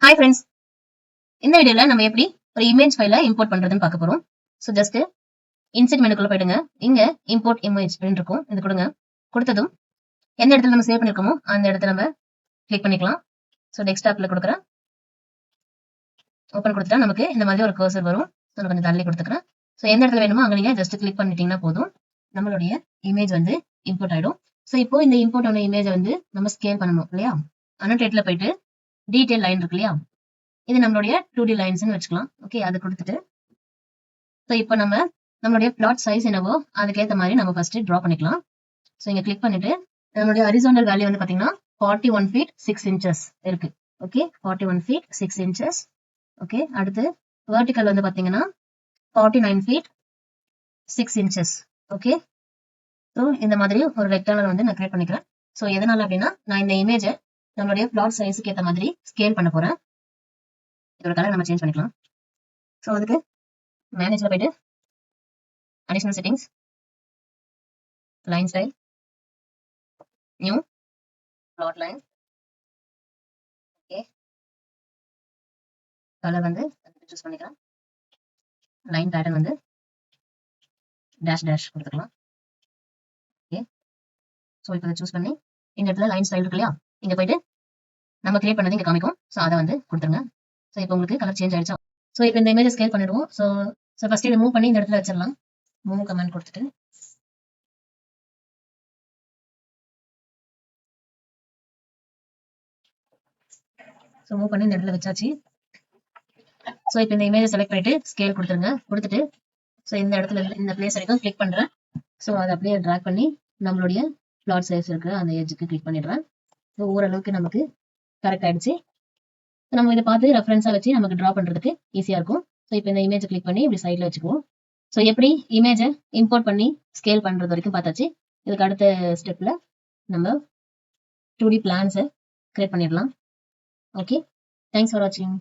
Hi friends, இந்த வீடியோல நம்ம எப்படி ஒரு இமேஜ் ஃபைலை இம்போர்ட் பண்றதுன்னு பார்க்க போறோம். ஸோ ஜஸ்ட் இன்செர்ட் மெனுக்குள்ள போயிடுங்க. இங்க இம்போர்ட் இமேஜ் அப்படின்னு இருக்கும், இது கொடுங்க. கொடுத்ததும் எந்த இடத்துல நம்ம சேவ் பண்ணிருக்கோமோ அந்த இடத்துல நம்ம கிளிக் பண்ணிக்கலாம். ஸோ டெஸ்க்டாப்ல கொடுக்குறேன், ஓப்பன் கொடுத்துட்டா நமக்கு இந்த மாதிரி ஒரு கர்சர் வரும். ஸோ நான் கொஞ்சம் தள்ளி கொடுத்துக்கிறேன். ஸோ எந்த இடத்துல வேணுமோ அங்கே நீங்க ஜஸ்ட் கிளிக் பண்ணிட்டீங்கன்னா போதும், நம்மளுடைய இமேஜ் வந்து இம்போர்ட் ஆயிடும். ஸோ இப்போ இந்த இம்போர்ட் ஆன இமேஜை வந்து நம்ம ஸ்கேல் பண்ணணும் இல்லையா? அனோடேட்ல போயிட்டு டீடைல் லைன் இருக்கு இல்லையா, இது நம்மளுடைய 2D லைன்ஸ்னு வச்சுக்கலாம். ஓகே, அதை கொடுத்துட்டு ஸோ இப்போ நம்மளுடைய பிளாட் சைஸ் என்னவோ அதுக்கேற்ற மாதிரி நம்ம ஃபர்ஸ்ட் ட்ரா பண்ணிக்கலாம். ஸோ இங்க கிளிக் பண்ணிட்டு நம்மளுடைய ஹரிசாண்டல் வேல்யூ வந்து பாத்தீங்கன்னா 41 feet 6 inches இருக்கு. Okay, 41 feet 6 inches. ஓகே, அடுத்து வெர்டிகல் வந்து பாத்தீங்கன்னா 49 feet 6 inches. ஓகே, ஸோ இந்த மாதிரி ஒரு ரெக்டாங்கிள் வந்து நான் கிரியேட் பண்ணிக்கிறேன். ஸோ எதனால அப்படின்னா நான் இந்த இமேஜை நம்மளுடைய பிளாட் சைஸுக்கு ஏற்ற மாதிரி ஸ்கேல் பண்ண போறேன். இதோட கலர் நம்ம சேஞ்ச் பண்ணிக்கலாம். ஸோ அதுக்கு மேனேஜ்ல போயிட்டு additional settings, line style, new flat line. Okay, colour வந்து சூஸ் பண்ணிக்கலாம். லைன் பேட்டர்ன் வந்து டேஷ் டேஷ் கொடுத்துக்கலாம். ஓகே, ஸோ இப்போ சூஸ் பண்ணி இந்த இடத்துல லைன் ஸ்டைல் இருக்கு இல்லையா, இங்க போயிட்டு நம்ம கிரியேட் பண்ணது இங்க காமிக்கும். ஸோ அதை வந்து கொடுத்துருங்க. ஸோ இப்போ உங்களுக்கு கலர் சேஞ்ச் ஆயிடுச்சா? ஸோ இப்போ இந்த இமேஜ் ஸ்கேல் பண்ணிடுவோம். ஸோ ஃபர்ஸ்ட் இதை மூவ் பண்ணி இந்த இடத்துல வச்சிடலாம். மூவ் கமெண்ட் கொடுத்துட்டு ஸோ மூவ் பண்ணி இந்த இடத்துல வச்சாச்சு. ஸோ இப்போ இந்த இமேஜை செலக்ட் பண்ணிட்டு ஸ்கேல் கொடுத்துருங்க. கொடுத்துட்டு ஸோ இந்த இடத்துல இந்த பிளேஸ் வரைக்கும் கிளிக் பண்றேன். ஸோ அதை அப்படியே ட்ராக் பண்ணி நம்மளுடைய பிளாட் சைஸ் இருக்கிற அந்த எட்ஜுக்கு கிளிக் பண்ணிடுறேன். ஸோ ஓரளவுக்கு நமக்கு கரெக்ட் ஆயிடுச்சு. நம்ம இதை பார்த்து ரெஃபரன்ஸா வச்சு நமக்கு ட்ரா பண்றதுக்கு ஈஸியா இருக்கும். ஸோ இப்போ இந்த இமேஜை கிளிக் பண்ணி இப்படி சைட்ல வச்சுக்குவோம். ஸோ எப்படி இமேஜை இம்போர்ட் பண்ணி ஸ்கேல் பண்றது வரைக்கும் பார்த்தாச்சு. இதுக்கு அடுத்த ஸ்டெப்ல நம்ம 2D பிளான்ஸை கிரியேட் பண்ணிடலாம். ஓகே, தேங்க்ஸ் ஃபார் வாட்சிங்.